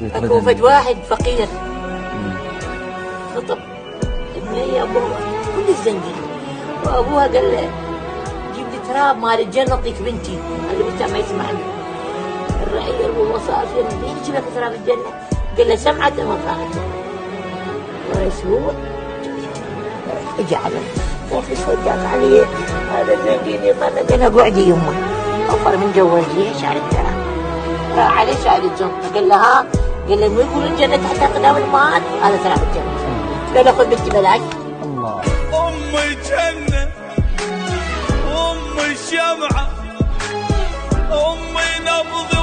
اكو فد واحد فقير خطب ابني ابوها كل زنقي، وابوها قال له جيب لي تراب مال الجنه اعطيك بنتي، هذا بنتها ما يسمعني. الرعيه والوصافي منين يجيب لك تراب الجنه؟ قال له سمعت ما طاعته. واسبوع اجى على وفي صدق عليه هذا زنقيني طلق. انا قعدي يمه اوفر من جوازي شعر التراب راح عليه شعر الجنه. قال له ها، قال له مو يقول الجنه تحت اقدام الامهات، هذا تراب الجنه. قال له خذ بنتي بلاش. الله. امي جنه، امي شمعه، امي نبض